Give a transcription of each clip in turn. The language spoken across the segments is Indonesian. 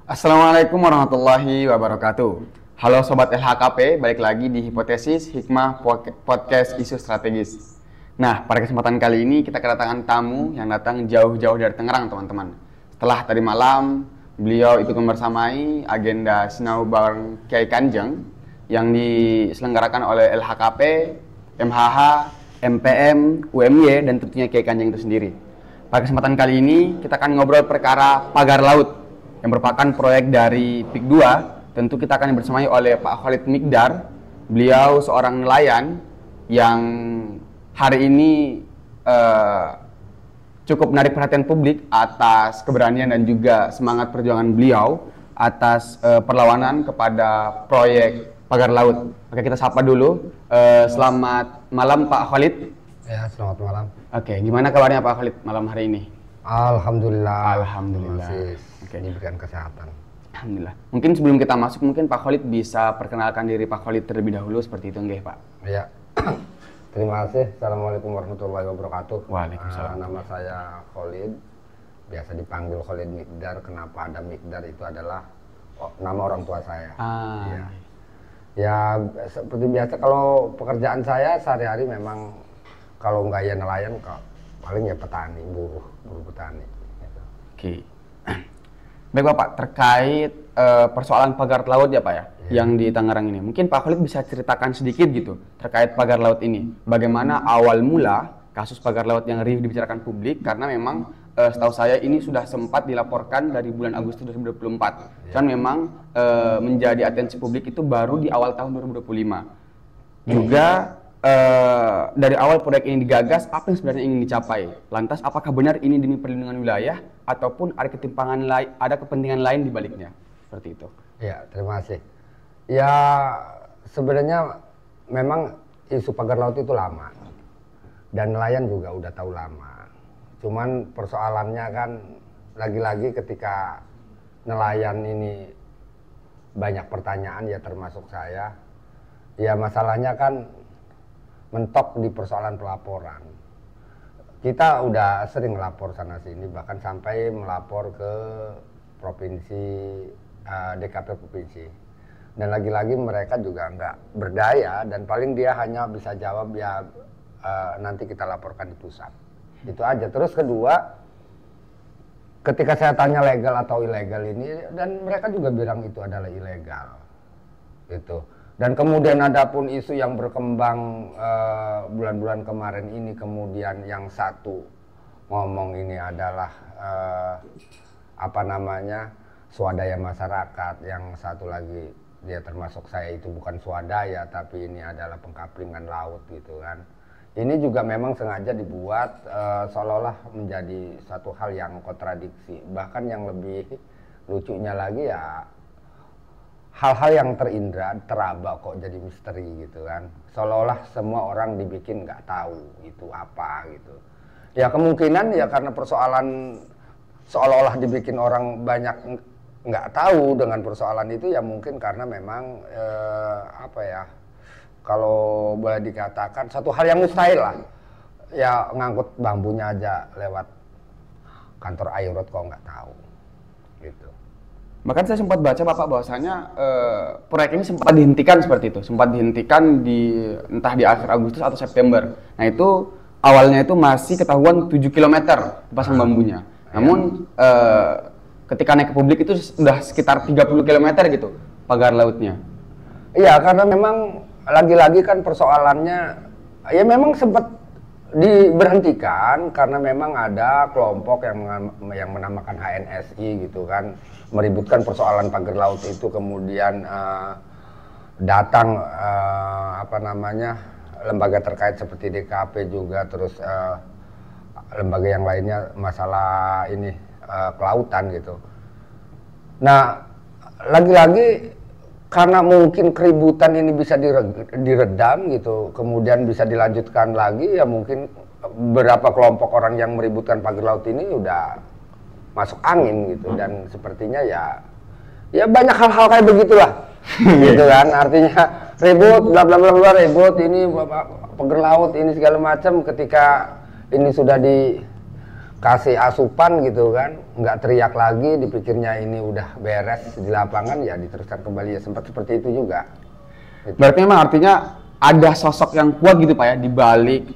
Assalamualaikum warahmatullahi wabarakatuh. Halo Sobat LHKP, balik lagi di Hipotesis Hikmah Podcast Isu Strategis. Nah, pada kesempatan kali ini kita kedatangan tamu yang datang jauh-jauh dari Tangerang, teman-teman. Setelah tadi malam, beliau ikut membersamai agenda Sinau bareng Kiai Kanjeng yang diselenggarakan oleh LHKP, MHH, MPM, UMY, dan tentunya Kiai Kanjeng itu sendiri. Pada kesempatan kali ini, kita akan ngobrol perkara pagar laut yang merupakan proyek dari PIK 2. Tentu kita akan bersamai oleh Pak Khalid Mikdar. Beliau seorang nelayan yang hari ini cukup menarik perhatian publik atas keberanian dan juga semangat perjuangan beliau atas perlawanan kepada proyek pagar laut. Oke, kita sapa dulu. Selamat malam Pak Khalid. Ya, selamat malam. Oke, gimana kabarnya Pak Khalid malam hari ini? Alhamdulillah. Alhamdulillah. Masih Oke. diberikan kesehatan. Alhamdulillah. Mungkin sebelum kita masuk, mungkin Pak Khalid bisa perkenalkan diri Pak Khalid terlebih dahulu seperti itu, nggih Pak? Ya. Terima kasih. Assalamualaikum warahmatullahi wabarakatuh. Waalaikumsalam. Nama saya Khalid. Biasa dipanggil Khalid Mikdar. Kenapa ada Mikdar? Itu adalah nama orang tua saya. Ya. Ya, seperti biasa kalau pekerjaan saya sehari-hari memang kalau nggak ya nelayan, paling ya petani, buruh petani. Gitu. Oke. Baik Bapak, terkait persoalan pagar laut ya Pak ya, yang di Tangerang ini. Mungkin Pak Khalid bisa ceritakan sedikit gitu terkait pagar laut ini. Bagaimana awal mula kasus pagar laut yang riuh dibicarakan publik, karena memang setahu saya ini sudah sempat dilaporkan dari bulan Agustus 2024. Dan memang menjadi atensi publik itu baru di awal tahun 2025. Juga dari awal proyek ini digagas, apa yang sebenarnya ingin dicapai? Lantas, apakah benar ini demi perlindungan wilayah ataupun ada kepentingan lain di baliknya? Seperti itu. Ya, terima kasih. Ya, sebenarnya memang isu pagar laut itu lama. Dan nelayan juga udah tahu lama. Cuman persoalannya kan lagi-lagi ketika nelayan ini banyak pertanyaan, ya termasuk saya. Ya, masalahnya kan mentok di persoalan pelaporan. Kita udah sering melapor sana sini, bahkan sampai melapor ke provinsi, DKP provinsi. Dan lagi-lagi mereka juga nggak berdaya, dan paling dia hanya bisa jawab ya nanti kita laporkan di pusat. Itu aja. Terus kedua, ketika saya tanya legal atau ilegal ini, dan mereka juga bilang itu adalah ilegal. Gitu. Dan kemudian ada pun isu yang berkembang bulan-bulan kemarin ini, kemudian yang satu ngomong ini adalah swadaya masyarakat, yang satu lagi dia termasuk saya itu bukan swadaya tapi ini adalah pengkaplingan laut gitu kan. Ini juga memang sengaja dibuat seolah-olah menjadi satu hal yang kontradiksi. Bahkan yang lebih lucunya lagi ya, hal-hal yang teraba kok jadi misteri gitu kan. Seolah-olah semua orang dibikin nggak tahu itu apa gitu. Ya kemungkinan ya karena persoalan seolah-olah dibikin orang banyak nggak tahu dengan persoalan itu, ya mungkin karena memang kalau boleh dikatakan satu hal yang mustahil lah. Ya ngangkut bambunya aja lewat kantor Airut kok nggak tahu gitu. Bahkan saya sempat baca Bapak bahwasanya proyek ini sempat dihentikan seperti itu, sempat dihentikan entah di akhir Agustus atau September. Nah itu awalnya itu masih ketahuan 7 km pasang bambunya. Namun ketika naik ke publik itu sudah sekitar 30 km gitu pagar lautnya. Iya, karena memang lagi-lagi kan persoalannya ya memang sempat diberhentikan karena memang ada kelompok yang menamakan HNSI gitu kan, meributkan persoalan pagar laut itu, kemudian datang lembaga terkait seperti DKP juga, terus lembaga yang lainnya masalah ini kelautan gitu. Nah, lagi-lagi karena mungkin keributan ini bisa diredam gitu, kemudian bisa dilanjutkan lagi, ya mungkin beberapa kelompok orang yang meributkan pagar laut ini udah masuk angin gitu. Dan sepertinya ya banyak hal-hal kayak begitulah gitu kan, artinya ribut bla bla bla bla, ribut ini pagar laut ini segala macam. Ketika ini sudah kasih asupan gitu kan, nggak teriak lagi, dipikirnya ini udah beres di lapangan, ya diteruskan kembali, ya sempat seperti itu juga. Gitu. Berarti memang artinya ada sosok yang kuat gitu Pak ya di balik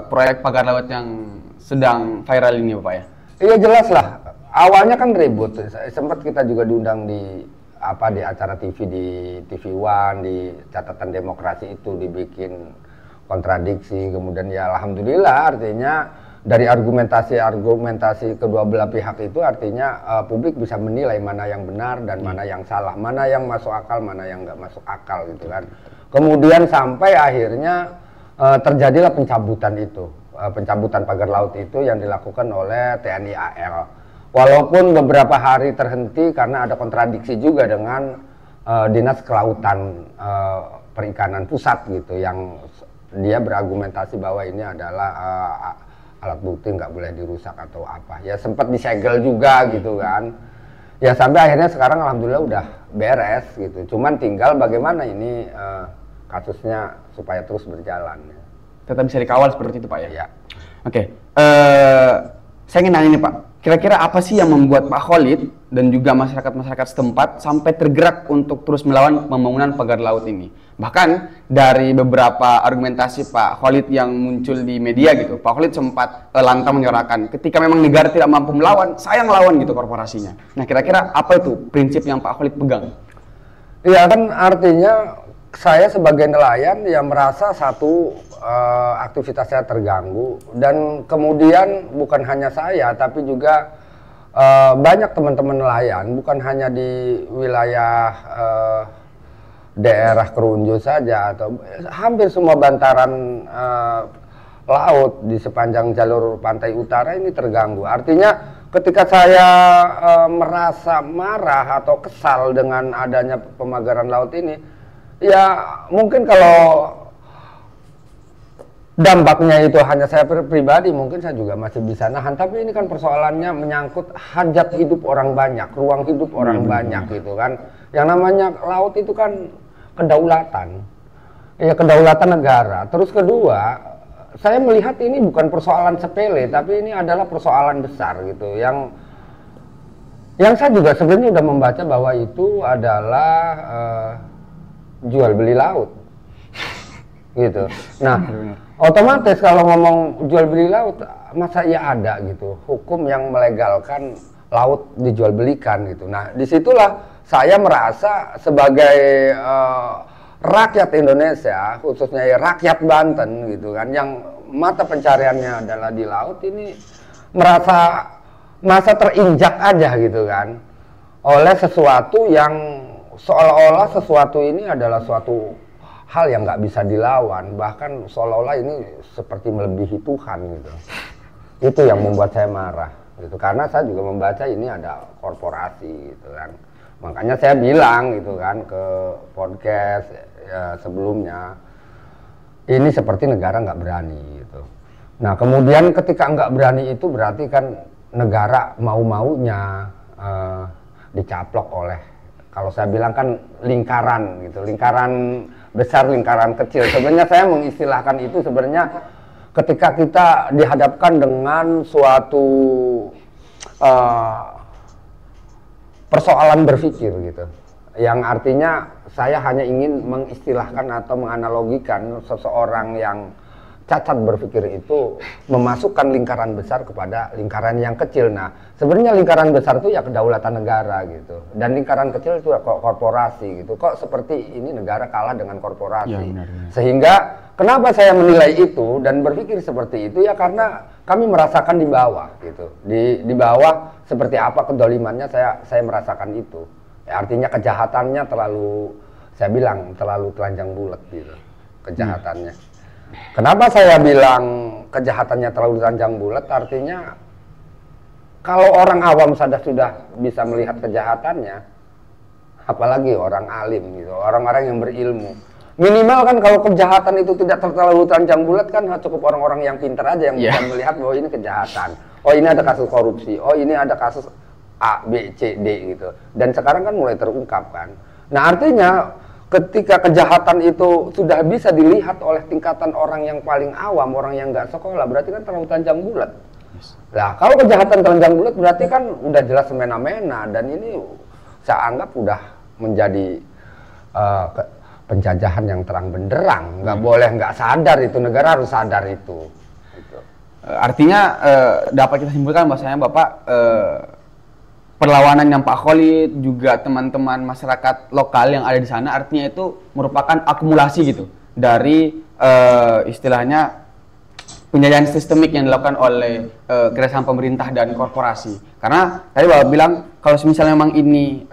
proyek pagar laut yang sedang viral ini Pak ya? Iya jelas lah, awalnya kan ribut, sempat kita juga diundang di acara TV di TV One, di catatan demokrasi itu dibikin kontradiksi, kemudian ya alhamdulillah artinya dari argumentasi kedua belah pihak itu artinya publik bisa menilai mana yang benar dan mana yang salah, mana yang masuk akal, mana yang nggak masuk akal gitu kan. Kemudian sampai akhirnya terjadilah pencabutan pagar laut itu yang dilakukan oleh TNI AL. Walaupun beberapa hari terhenti karena ada kontradiksi juga dengan Dinas Kelautan Perikanan Pusat gitu, yang dia berargumentasi bahwa ini adalah alat bukti nggak boleh dirusak atau apa. Ya sempat disegel juga gitu kan. Ya sampai akhirnya sekarang alhamdulillah udah beres gitu. Cuman tinggal bagaimana ini kasusnya supaya terus berjalan. Tetap bisa dikawal seperti itu Pak ya? Ya. Oke. Saya ingin nanya nih Pak, kira-kira apa sih yang membuat Pak Khalid dan juga masyarakat-masyarakat setempat sampai tergerak untuk terus melawan pembangunan pagar laut ini? Bahkan dari beberapa argumentasi Pak Khalid yang muncul di media gitu, Pak Khalid sempat lantang menyuarakan ketika memang negara tidak mampu melawan, saya ngelawan gitu korporasinya. Nah kira-kira apa itu prinsip yang Pak Khalid pegang? Iya kan artinya saya sebagai nelayan yang merasa satu aktivitasnya terganggu, dan kemudian bukan hanya saya tapi juga banyak teman-teman nelayan, bukan hanya di wilayah daerah Kerunjo saja atau hampir semua bantaran laut di sepanjang jalur pantai utara ini terganggu. Artinya ketika saya merasa marah atau kesal dengan adanya pemagaran laut ini, ya mungkin kalau dampaknya itu hanya saya pribadi, mungkin saya juga masih bisa nahan. Tapi ini kan persoalannya menyangkut hajat hidup orang banyak, ruang hidup orang banyak gitu kan. Yang namanya laut itu kan kedaulatan, ya kedaulatan negara. Terus kedua, saya melihat ini bukan persoalan sepele, tapi ini adalah persoalan besar gitu. Yang saya juga sebenarnya sudah membaca bahwa itu adalah jual beli laut gitu. Nah otomatis kalau ngomong jual beli laut, masa ya ada gitu hukum yang melegalkan laut dijual belikan gitu. Nah disitulah saya merasa sebagai rakyat Indonesia, khususnya ya rakyat Banten gitu kan, yang mata pencariannya adalah di laut, ini merasa terinjak aja gitu kan oleh sesuatu yang seolah-olah sesuatu ini adalah suatu hal yang nggak bisa dilawan, bahkan seolah-olah ini seperti melebihi Tuhan gitu. Itu yang membuat saya marah gitu, karena saya juga membaca ini ada korporasi gitu kan. Makanya saya bilang gitu kan ke podcast ya, sebelumnya, ini seperti negara nggak berani gitu. Nah kemudian ketika nggak berani itu berarti kan negara mau-maunya dicaplok oleh, kalau saya bilang kan lingkaran gitu, lingkaran besar, lingkaran kecil. Sebenarnya saya mengistilahkan itu sebenarnya ketika kita dihadapkan dengan suatu persoalan berpikir gitu, yang artinya saya hanya ingin mengistilahkan atau menganalogikan seseorang yang cacat berpikir itu memasukkan lingkaran besar kepada lingkaran yang kecil. Nah, sebenarnya lingkaran besar itu ya kedaulatan negara gitu, dan lingkaran kecil itu ya korporasi gitu. Kok seperti ini negara kalah dengan korporasi? Ya, benar. Sehingga kenapa saya menilai itu dan berpikir seperti itu ya karena kami merasakan di bawah gitu, di bawah seperti apa kedolimannya saya merasakan itu. Ya, artinya kejahatannya terlalu, saya bilang terlalu telanjang bulat gitu kejahatannya. Kenapa saya bilang kejahatannya terlalu telanjang bulat? Artinya kalau orang awam saja sudah bisa melihat kejahatannya, apalagi orang alim gitu, orang-orang yang berilmu. Minimal kan kalau kejahatan itu tidak terlalu telanjang bulat kan cukup orang-orang yang pintar aja yang bisa melihat bahwa ini kejahatan. Oh ini ada kasus korupsi, oh ini ada kasus A, B, C, D gitu. Dan sekarang kan mulai terungkap kan. Nah artinya ketika kejahatan itu sudah bisa dilihat oleh tingkatan orang yang paling awam, orang yang nggak sekolah, berarti kan terlalu telanjang bulat. Lah kalau kejahatan telanjang bulat berarti kan udah jelas semena-mena, dan ini saya anggap udah menjadi penjajahan yang terang benderang. Nggak boleh nggak sadar itu, negara harus sadar itu. Gitu. Artinya dapat kita simpulkan bahwasanya Bapak perlawanan yang Pak Khalid juga teman-teman masyarakat lokal yang ada di sana artinya itu merupakan akumulasi gitu dari istilahnya penjajahan sistemik yang dilakukan oleh gerakan pemerintah dan korporasi. Karena tadi Bapak bilang kalau misalnya memang ini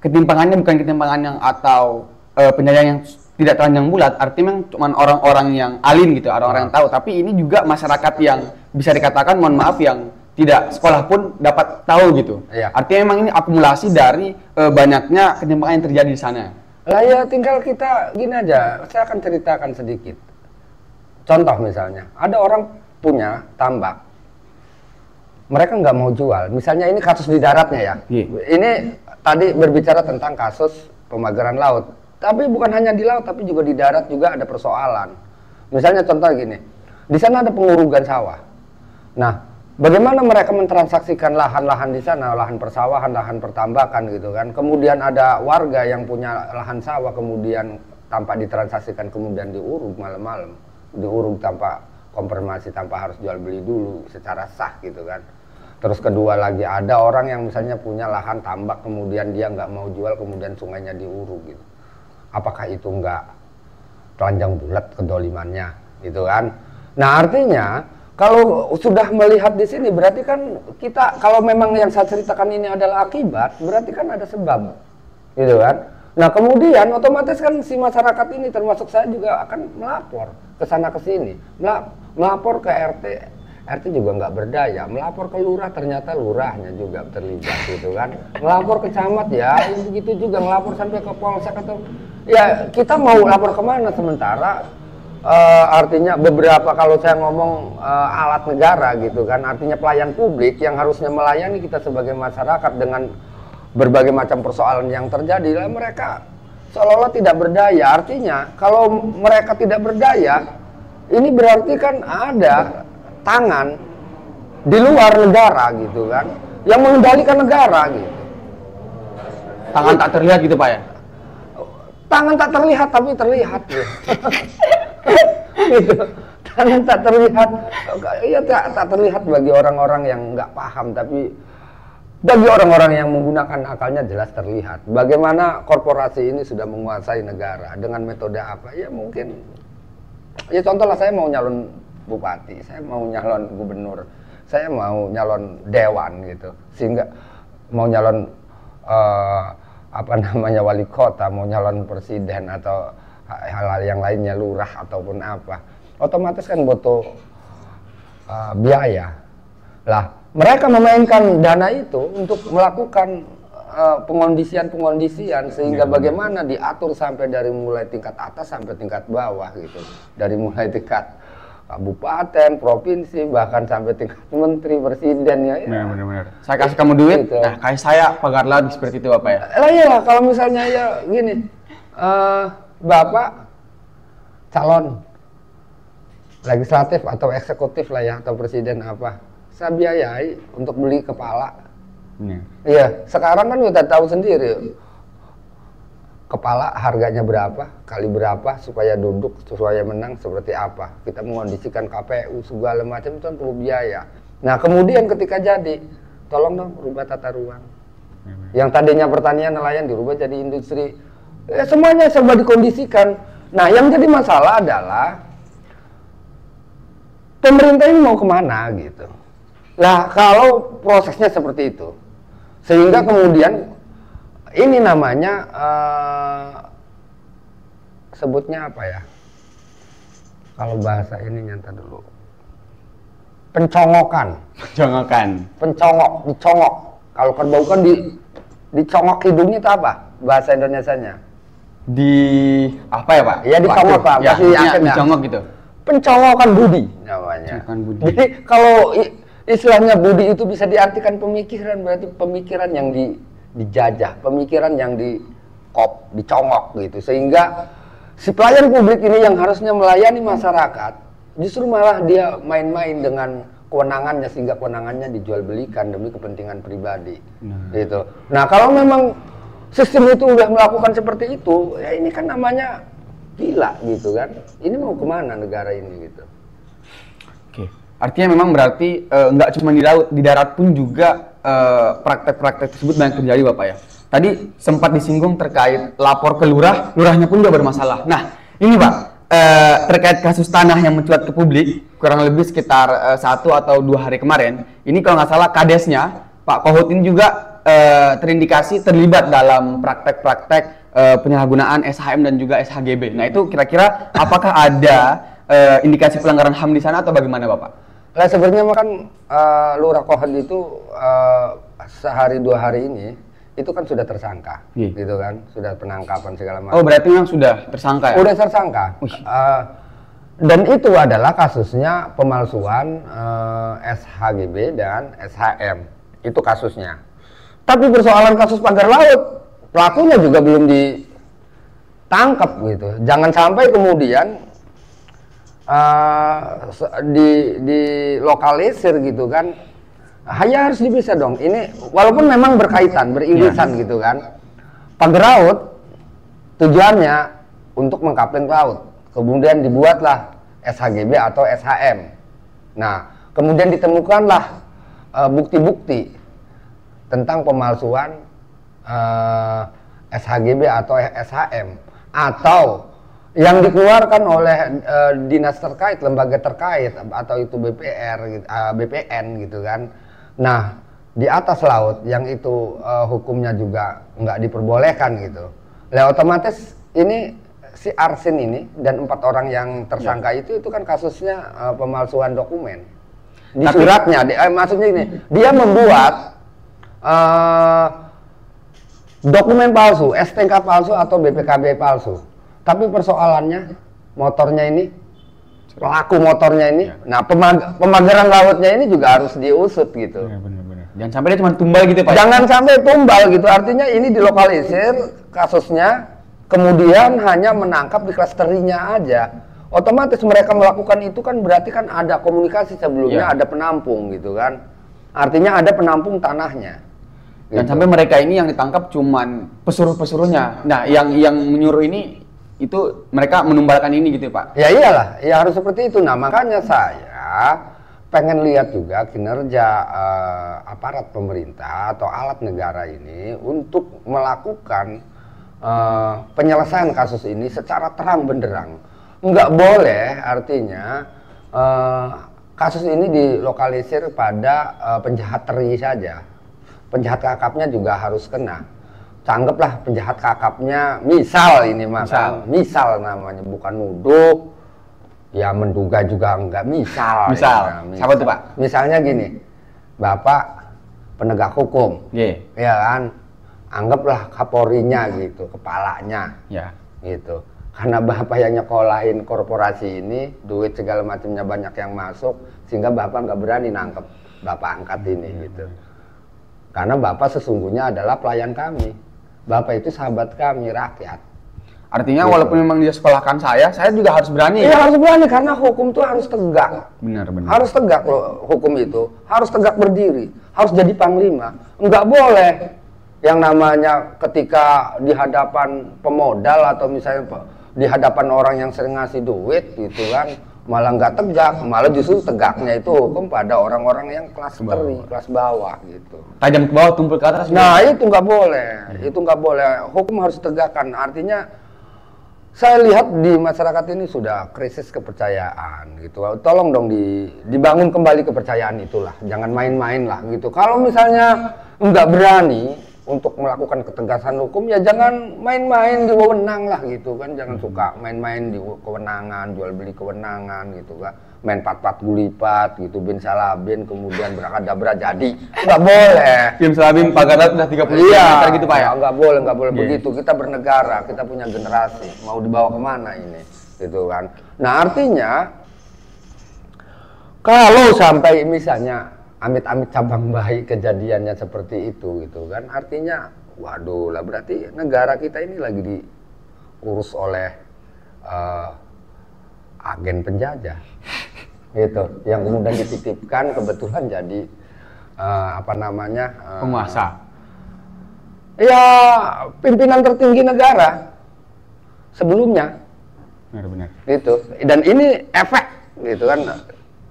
ketimpangannya bukan ketimpangan yang atau penjajahan yang tidak telanjang bulat, artinya cuma orang-orang yang alim gitu, orang-orang yang tahu. Tapi ini juga masyarakat yang bisa dikatakan, mohon maaf, yang tidak sekolah pun dapat tahu gitu. Iya. Artinya memang ini akumulasi dari banyaknya ketimpangan yang terjadi di sana. Lah ya tinggal kita gini aja, saya akan ceritakan sedikit. Contoh misalnya, ada orang punya tambak, mereka nggak mau jual. Misalnya ini kasus di daratnya ya. Ini tadi berbicara tentang kasus pemagaran laut. Tapi bukan hanya di laut, tapi juga di darat juga ada persoalan. Misalnya contoh gini, di sana ada pengurugan sawah. Nah, bagaimana mereka mentransaksikan lahan-lahan di sana, lahan persawahan, lahan pertambakan gitu kan. Kemudian ada warga yang punya lahan sawah, kemudian tanpa ditransaksikan, kemudian diuruk malam-malam. Diuruk tanpa konfirmasi, tanpa harus jual beli dulu secara sah gitu kan. Terus kedua lagi ada orang yang misalnya punya lahan tambak, kemudian dia nggak mau jual, kemudian sungainya diuruk gitu. Apakah itu nggak telanjang bulat kedolimannya gitu kan? Nah artinya kalau sudah melihat di sini berarti kan kita, kalau memang yang saya ceritakan ini adalah akibat, berarti kan ada sebab gitu kan. Nah kemudian otomatis kan si masyarakat ini termasuk saya juga akan melapor ke sana ke sini, melapor ke RT juga nggak berdaya, melapor ke lurah ternyata lurahnya juga terlibat gitu kan, melapor ke camat ya begitu juga, melapor sampai ke polsek atau ya kita mau lapor kemana, sementara artinya beberapa, kalau saya ngomong alat negara gitu kan, artinya pelayan publik yang harusnya melayani kita sebagai masyarakat dengan berbagai macam persoalan yang terjadi, lah mereka seolah-olah tidak berdaya. Artinya kalau mereka tidak berdaya, ini berarti kan ada tangan di luar negara gitu kan, yang mengendalikan negara gitu. Tangan tak terlihat gitu Pak ya? Tangan tak terlihat tapi terlihat gitu. Gitu. Tangan tak terlihat, ya tak terlihat bagi orang-orang yang nggak paham, tapi bagi orang-orang yang menggunakan akalnya jelas terlihat. Bagaimana korporasi ini sudah menguasai negara dengan metode apa? Ya mungkin, ya contohlah saya mau nyalon bupati, saya mau nyalon gubernur, saya mau nyalon dewan gitu, sehingga mau nyalon wali kota, mau nyalon presiden atau hal-hal yang lainnya, lurah ataupun apa, otomatis kan butuh biaya. Lah mereka memainkan dana itu untuk melakukan pengondisian sehingga bagaimana diatur sampai dari mulai tingkat atas sampai tingkat bawah gitu, dari mulai tingkat kabupaten, provinsi, bahkan sampai tingkat menteri, presiden ya. Benar. Saya kasih kamu duit, gitu. Nah kayak saya pagar lagi seperti itu Bapak ya. Lah iya, kalau misalnya ya gini, Bapak calon legislatif atau eksekutif lah ya, atau presiden apa, saya biayai untuk beli kepala. Iya, sekarang kan kita tahu sendiri kepala harganya berapa, kali berapa supaya duduk, supaya menang seperti apa. Kita mengondisikan KPU segala macam itu kan perlu biaya. Nah kemudian ketika jadi, tolong dong rubah tata ruang. Yang tadinya pertanian nelayan dirubah jadi industri. Ya, semuanya serba dikondisikan. Nah yang jadi masalah adalah pemerintah ini mau kemana gitu. Nah kalau prosesnya seperti itu, sehingga kemudian ini namanya sebutnya apa ya? Kalau bahasa ini nyata dulu, pencongokan. Pencongok, dicongok. Kalau kerbau kan dicongok hidungnya itu apa? Bahasa Indonesianya? Di apa ya Pak? Ya dicongok Pak. Ya, dicongok gitu. Pencongokan budi namanya. Jadi kalau istilahnya budi itu bisa diartikan pemikiran, berarti pemikiran yang dijajah, pemikiran yang dicongok gitu, sehingga si pelayan publik ini yang harusnya melayani masyarakat justru malah dia main-main dengan kewenangannya sehingga kewenangannya dijual belikan demi kepentingan pribadi. Gitu. Nah, kalau memang sistem itu udah melakukan seperti itu, ya ini kan namanya gila gitu kan. Ini mau kemana negara ini gitu. Oke. Artinya memang berarti nggak cuma di laut, di darat pun juga praktek-praktek tersebut banyak terjadi Bapak ya. Tadi sempat disinggung terkait lapor ke lurah, lurahnya pun juga bermasalah. Nah, ini Pak, terkait kasus tanah yang mencuat ke publik, kurang lebih sekitar 1 atau 2 hari kemarin, ini kalau nggak salah kadesnya, Pak Kohut ini juga terindikasi terlibat dalam praktek-praktek penyalahgunaan SHM dan juga SHGB. Nah, itu kira-kira apakah ada indikasi pelanggaran HAM di sana atau bagaimana Bapak? Lah sebenarnya kan Lurah Kohut itu sehari 2 hari ini itu kan sudah tersangka, gitu kan, sudah penangkapan segala macam. Oh, berarti memang sudah tersangka ya? Udah tersangka. Dan itu adalah kasusnya pemalsuan SHGB dan SHM. Itu kasusnya. Tapi persoalan kasus pagar laut, pelakunya juga belum ditangkap gitu. Jangan sampai kemudian dilokalisir gitu kan. Ya harus bisa dong. Ini walaupun memang berkaitan, beririsan gitu kan. Pagar laut tujuannya untuk mengkapling laut. Kemudian dibuatlah SHGB atau SHM. Nah, kemudian ditemukanlah bukti-bukti tentang pemalsuan SHGB atau SHM atau yang dikeluarkan oleh dinas terkait, lembaga terkait atau itu BPN gitu kan. Nah, di atas laut yang itu hukumnya juga nggak diperbolehkan gitu. Lah otomatis ini si Arsin ini dan 4 orang yang tersangka itu kan kasusnya pemalsuan dokumen. Di suratnya, maksudnya ini, dia membuat dokumen palsu, STNK palsu atau BPKB palsu. Tapi persoalannya motornya ini, pelaku motornya ini, nah pemagaran lautnya ini juga harus diusut gitu. Ya, benar-benar. Jangan sampai dia cuma tumbal gitu Pak. Jangan sampai tumbal gitu, artinya ini dilokalisir kasusnya, kemudian hanya menangkap di klasterinya aja. Otomatis mereka melakukan itu kan berarti kan ada komunikasi sebelumnya, ada penampung gitu kan. Artinya ada penampung tanahnya. Gitu. Dan sampai mereka ini yang ditangkap cuman pesuruh-pesuruhnya. Nah, yang menyuruh ini itu mereka menumbalkan ini gitu Pak. Ya iyalah, ya harus seperti itu. Nah, makanya saya pengen lihat juga kinerja aparat pemerintah atau alat negara ini untuk melakukan penyelesaian kasus ini secara terang benderang. Nggak boleh artinya kasus ini dilokalisir pada penjahat teri saja. Penjahat kakapnya juga harus kena. Anggaplah penjahat kakapnya misal ini misal namanya, bukan nuduh, ya menduga juga enggak, misal. Ya, siapa tuh Pak? Misalnya gini, Bapak penegak hukum, ya kan, anggaplah Kapolrinya gitu, kepalanya, gitu. Karena Bapak yang nyekolahin korporasi ini, duit segala macamnya banyak yang masuk, sehingga Bapak nggak berani nangkep Bapak angkat ini gitu. Karena Bapak sesungguhnya adalah pelayan kami. Bapak itu sahabat kami, rakyat. Artinya gitu. Walaupun memang dia sekolahkan saya juga harus berani. Iya harus berani karena hukum itu harus tegak. Benar. Harus tegak loh hukum itu. Harus tegak berdiri. Harus jadi panglima. Enggak boleh yang namanya ketika di hadapan pemodal atau misalnya di hadapan orang yang sering ngasih duit gitu kan, malah nggak tegak, malah justru tegaknya itu hukum pada orang-orang yang kelas teri, kelas bawah gitu. Tajam ke bawah, tumpul ke atas. Nah itu nggak boleh, itu nggak boleh. Hukum harus tegakkan. Artinya saya lihat di masyarakat ini sudah krisis kepercayaan gitu. Tolong dong dibangun kembali kepercayaan itulah. Jangan main-main lah gitu. Kalau misalnya nggak berani untuk melakukan ketegasan hukum, ya jangan main-main di wewenang lah gitu kan. Jangan suka main-main di kewenangan, jual beli kewenangan gitu kan. Main pat-pat gulipat gitu, bin salabin, kemudian berakadabra jadi. Nggak boleh. Bin salabin pagar udah 30 meter gitu Pak ya? Nggak boleh begitu. Kita bernegara, kita punya generasi. Mau dibawa kemana ini? Gitu kan. Nah artinya, kalau sampai misalnya amit-amit cabang bayi kejadiannya seperti itu gitu kan, artinya waduh lah berarti negara kita ini lagi diurus oleh agen penjajah. gitu, yang kemudian dititipkan kebetulan jadi penguasa. Ya pimpinan tertinggi negara sebelumnya. Benar-benar. Gitu. Dan ini efek gitu kan,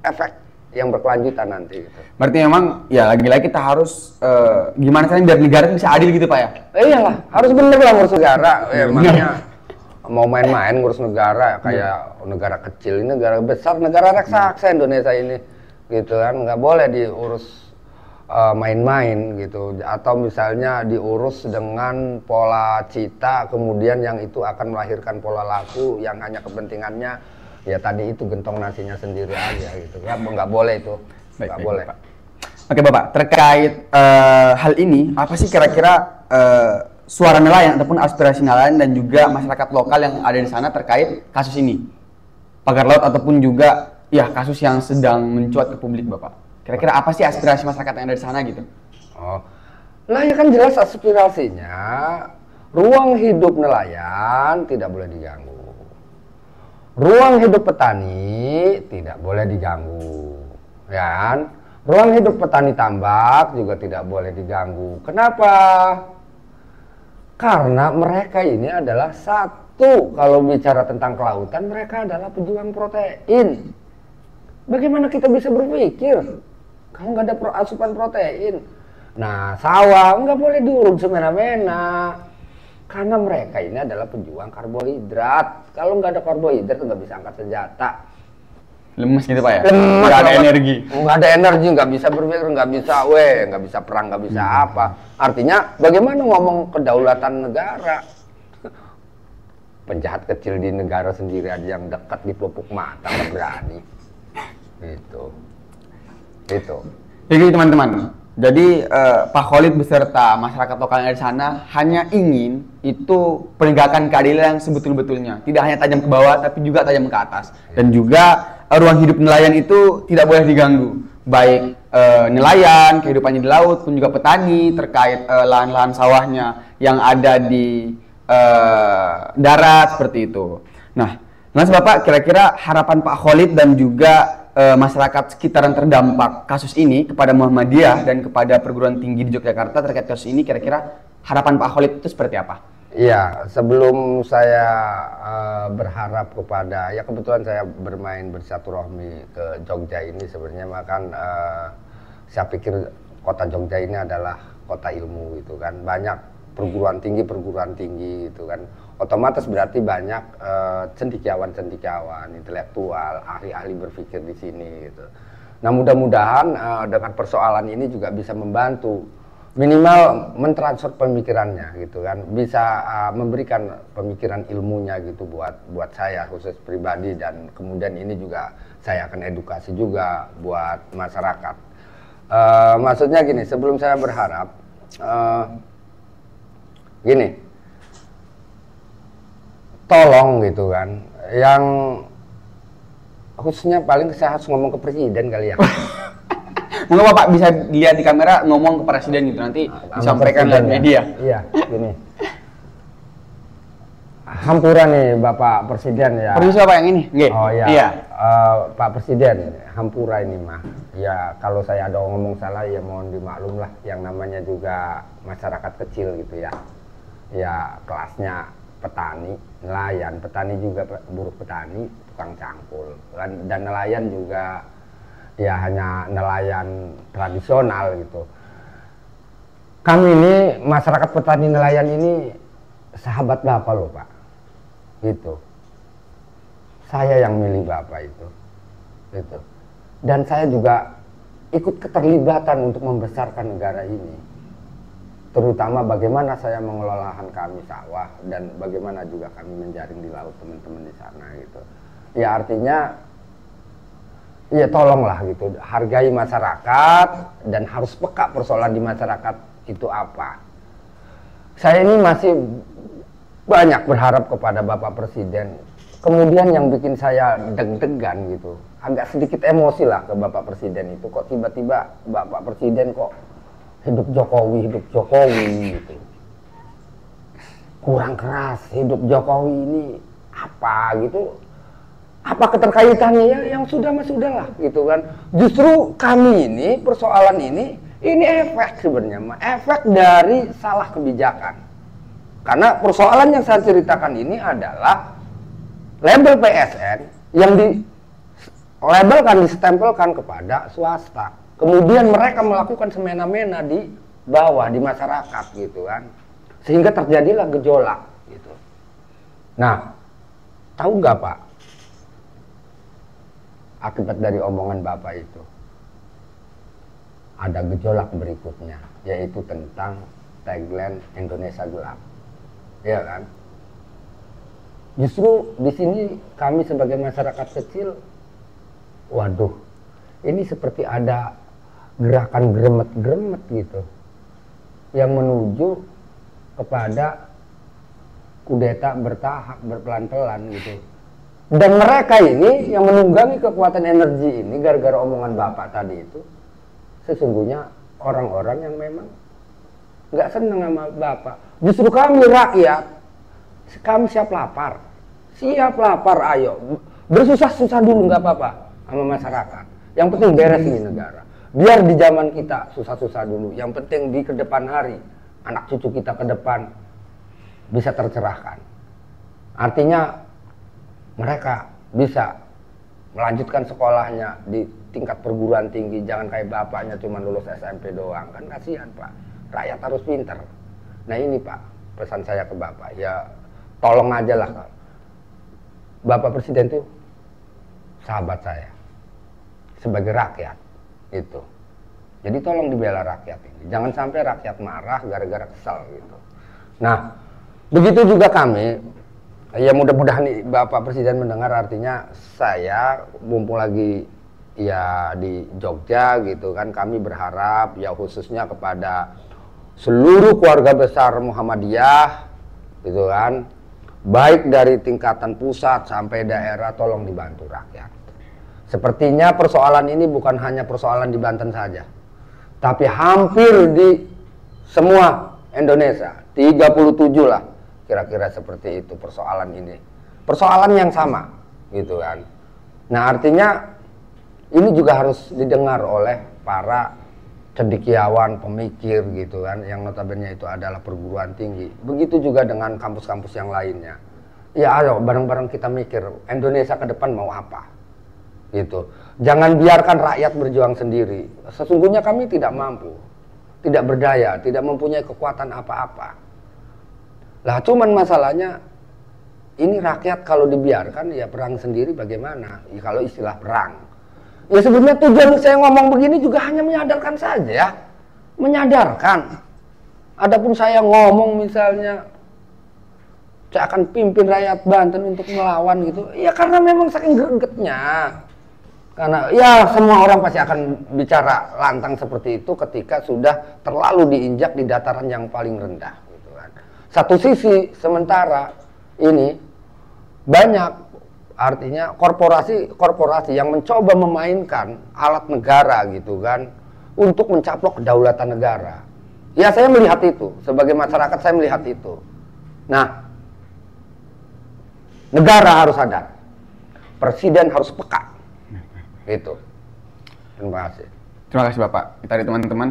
efek yang berkelanjutan nanti gitu. Berarti memang ya lagi-lagi kita harus gimana caranya biar negara bisa adil gitu Pak ya? Iyalah, harus bener lah ngurus negara. Ya, makanya mau main-main ngurus negara kayak negara kecil, ini negara besar, negara raksasa Indonesia ini gitu kan, nggak boleh diurus main-main gitu, atau misalnya diurus dengan pola cita kemudian yang itu akan melahirkan pola laku yang hanya kepentingannya ya tadi itu gentong nasinya sendiri aja gitu, nggak boleh itu, nggak boleh. Bapak. Oke Bapak, terkait hal ini apa sih kira-kira suara nelayan ataupun aspirasi nelayan dan juga masyarakat lokal yang ada di sana terkait kasus ini, pagar laut ataupun juga ya kasus yang sedang mencuat ke publik Bapak? Kira-kira apa sih aspirasi masyarakat yang ada di sana gitu? Oh, lah ya kan jelas aspirasinya, ruang hidup nelayan tidak boleh diganggu, ruang hidup petani tidak boleh diganggu, ya kan? Ruang hidup petani tambak juga tidak boleh diganggu. Kenapa? Karena mereka ini adalah satu, kalau bicara tentang kelautan, mereka adalah pejuang protein. Bagaimana kita bisa berpikir kalau nggak ada asupan protein? Nah, sawah nggak boleh diuruk semena-mena. Karena mereka ini adalah pejuang karbohidrat. Kalau nggak ada karbohidrat nggak bisa angkat senjata. Lemes gitu Pak ya? Lemes, nggak ada energi. Nggak ada energi, nggak bisa berpikir, nggak bisa nggak bisa perang, nggak bisa apa. Artinya bagaimana ngomong kedaulatan negara? Penjahat kecil di negara sendiri aja yang dekat di pelupuk mata nggak berani. Itu. Jadi teman-teman, jadi Pak Khalid beserta masyarakat lokal yang ada di sana hanya ingin itu penegakan keadilan yang sebetul-betulnya, tidak hanya tajam ke bawah tapi juga tajam ke atas, dan juga ruang hidup nelayan itu tidak boleh diganggu, baik nelayan, kehidupannya di laut pun juga petani terkait lahan-lahan sawahnya yang ada di darat seperti itu. Nah, Bapak, kira-kira harapan Pak Khalid dan juga masyarakat sekitaran terdampak kasus ini kepada Muhammadiyah dan kepada perguruan tinggi di Yogyakarta terkait kasus ini, kira-kira harapan Pak Khalid itu seperti apa? Iya, sebelum saya berharap kepada, ya kebetulan saya bermain bersilaturahmi ke Jogja ini sebenarnya, makan saya pikir kota Jogja ini adalah kota ilmu gitu kan, banyak perguruan tinggi gitu kan, otomatis berarti banyak cendekiawan, intelektual, ahli-ahli berpikir di sini gitu. Nah, mudah-mudahan dengan persoalan ini juga bisa membantu minimal mentransfer pemikirannya gitu kan, bisa memberikan pemikiran ilmunya gitu buat saya khusus pribadi, dan kemudian ini juga saya akan edukasi juga buat masyarakat. Maksudnya gini, sebelum saya berharap gini, tolong gitu kan, yang khususnya paling saya harus ngomong ke presiden kali ya. Mungkin Bapak bisa dilihat di kamera ngomong ke presiden gitu, nanti disampaikan lewat media. Iya, gini. Hampura nih Bapak Presiden ya. Permisi Bapak yang ini? Nggih. Oh iya. Iya. Pak Presiden, hampura ini mah. Ya kalau saya ada ngomong salah ya mohon dimaklum lah. Yang namanya juga masyarakat kecil gitu ya. Ya kelasnya petani, nelayan, petani juga buruh petani, tukang cangkul. Dan nelayan juga ya hanya nelayan tradisional gitu. Kami ini masyarakat petani nelayan ini sahabat Bapak loh Pak, gitu. Saya yang milih Bapak itu, gitu. Dan saya juga ikut keterlibatan untuk membesarkan negara ini, terutama bagaimana saya mengelola lahan kami sawah dan bagaimana juga kami menjaring di laut teman-teman di sana gitu. Ya artinya ya tolonglah gitu, hargai masyarakat dan harus peka persoalan di masyarakat itu apa. Saya ini masih banyak berharap kepada Bapak Presiden. Kemudian yang bikin saya deg-degan gitu, agak sedikit emosi lah ke Bapak Presiden itu, kok tiba-tiba Bapak Presiden kok hidup Jokowi gitu. Kurang keras, hidup Jokowi ini apa gitu. Apa keterkaitannya? Ya yang sudah mah sudahlah gitu kan. Justru kami ini persoalan ini efek sebenarnya, efek dari salah kebijakan. Karena persoalan yang saya ceritakan ini adalah label PSN yang dilabelkan, distempelkan kepada swasta. Kemudian mereka melakukan semena-mena di bawah, di masyarakat gitu kan. Sehingga terjadilah gejolak gitu. Nah, tahu nggak Pak? Akibat dari omongan Bapak itu ada gejolak berikutnya, yaitu tentang tagline Indonesia Gelap, ya kan? Justru di sini kami sebagai masyarakat kecil, waduh, ini seperti ada gerakan gremet-gremet gitu, yang menuju kepada kudeta bertahap, berpelan-pelan gitu. Dan mereka ini yang menunggangi kekuatan energi ini gara-gara omongan Bapak tadi itu sesungguhnya orang-orang yang memang nggak seneng sama Bapak. Justru kami rakyat, kami siap lapar, ayo bersusah-susah dulu nggak apa-apa sama masyarakat. Yang penting beres di negara. Biar di zaman kita susah-susah dulu. Yang penting di kedepan hari anak cucu kita ke depan bisa tercerahkan. Artinya mereka bisa melanjutkan sekolahnya di tingkat perguruan tinggi, jangan kayak bapaknya cuma lulus SMP doang, kan kasihan Pak, rakyat harus pinter. Nah ini Pak, pesan saya ke Bapak, ya tolong aja lah, Bapak Presiden tuh sahabat saya, sebagai rakyat, itu. Jadi tolong dibela rakyat ini, jangan sampai rakyat marah gara-gara kesal gitu. Nah, begitu juga kami. Ya mudah-mudahan Bapak Presiden mendengar, artinya saya mumpung lagi ya di Jogja gitu kan, kami berharap ya khususnya kepada seluruh keluarga besar Muhammadiyah gitu kan, baik dari tingkatan pusat sampai daerah, tolong dibantu rakyat. Sepertinya persoalan ini bukan hanya persoalan di Banten saja, tapi hampir di semua Indonesia, 37 lah. Kira-kira seperti itu persoalan ini. Persoalan yang sama gitu kan. Nah artinya ini juga harus didengar oleh para cendekiawan, pemikir gitu kan, yang notabene itu adalah perguruan tinggi. Begitu juga dengan kampus-kampus yang lainnya. Ya ayo bareng-bareng kita mikir Indonesia ke depan mau apa gitu. Jangan biarkan rakyat berjuang sendiri. Sesungguhnya kami tidak mampu, tidak berdaya, tidak mempunyai kekuatan apa-apa. Lah cuman masalahnya ini rakyat kalau dibiarkan ya perang sendiri bagaimana? Ya, kalau istilah perang. Ya sebenarnya tujuan saya ngomong begini juga hanya menyadarkan saja. Menyadarkan. Adapun saya ngomong misalnya saya akan pimpin rakyat Banten untuk melawan gitu. Ya karena memang saking gregetnya. Karena ya semua orang pasti akan bicara lantang seperti itu ketika sudah terlalu diinjak di dataran yang paling rendah. Satu sisi sementara ini banyak artinya korporasi yang mencoba memainkan alat negara gitu kan untuk mencaplok kedaulatan negara. Ya saya melihat itu, sebagai masyarakat saya melihat itu. Nah, negara harus sadar, presiden harus peka. Gitu. Terima kasih. Terima kasih Bapak. Tadi teman-teman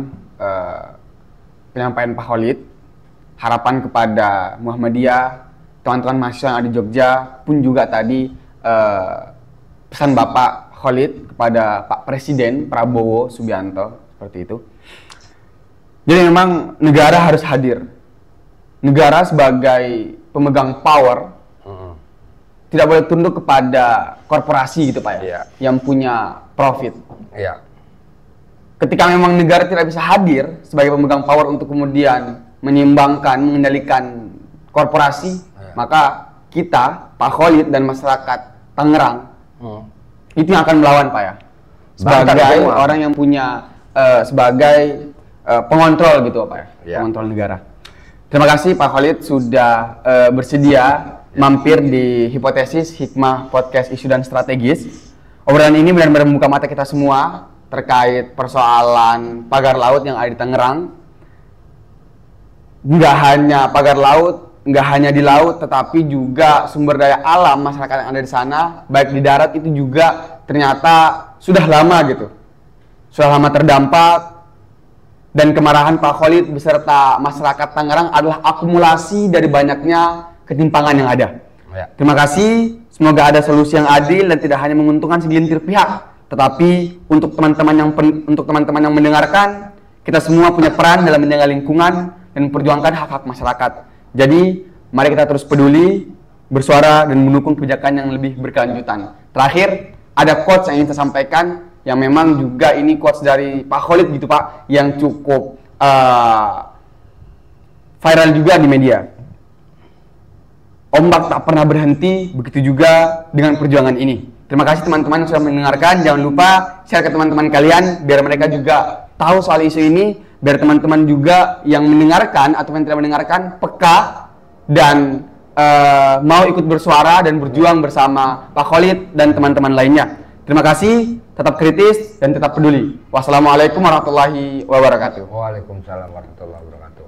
penyampaian Pak Khalid, harapan kepada Muhammadiyah, teman-teman mahasiswa yang ada di Jogja pun juga tadi pesan Bapak Khalid kepada Pak Presiden Prabowo Subianto seperti itu. Jadi memang negara harus hadir. Negara sebagai pemegang power tidak boleh tunduk kepada korporasi gitu Pak ya, yang punya profit. Iya. Ketika memang negara tidak bisa hadir sebagai pemegang power untuk kemudian menyimbangkan, mengendalikan korporasi, maka kita, Pak Khalid dan masyarakat Tangerang, itu yang akan melawan Pak ya, sebagai orang yang punya, sebagai pengontrol gitu Pak ya, pengontrol negara. Terima kasih Pak Khalid sudah bersedia mampir di Hipotesis Hikmah Podcast Isu dan Strategis. Obrolan ini benar-benar membuka mata kita semua terkait persoalan pagar laut yang ada di Tangerang. Nggak hanya pagar laut, nggak hanya di laut, tetapi juga sumber daya alam masyarakat yang ada di sana, baik di darat itu juga ternyata sudah lama gitu. Sudah lama terdampak, dan kemarahan Pak Khalid beserta masyarakat Tangerang adalah akumulasi dari banyaknya ketimpangan yang ada. Ya. Terima kasih, semoga ada solusi yang adil dan tidak hanya menguntungkan segelintir pihak, tetapi untuk teman-teman yang mendengarkan, kita semua punya peran dalam menjaga lingkungan dan memperjuangkan hak-hak masyarakat. Jadi, mari kita terus peduli, bersuara, dan mendukung kebijakan yang lebih berkelanjutan. Terakhir, ada quotes yang ingin saya sampaikan, yang memang juga ini quotes dari Pak Khalid gitu Pak, yang cukup viral juga di media. Ombak tak pernah berhenti, begitu juga dengan perjuangan ini. Terima kasih teman-teman yang sudah mendengarkan. Jangan lupa share ke teman-teman kalian, biar mereka juga tahu soal isu ini, biar teman-teman juga yang mendengarkan atau yang tidak mendengarkan peka dan mau ikut bersuara dan berjuang bersama Pak Khalid dan teman-teman lainnya. Terima kasih, tetap kritis dan tetap peduli. Wassalamualaikum warahmatullahi wabarakatuh. Waalaikumsalam warahmatullahi wabarakatuh.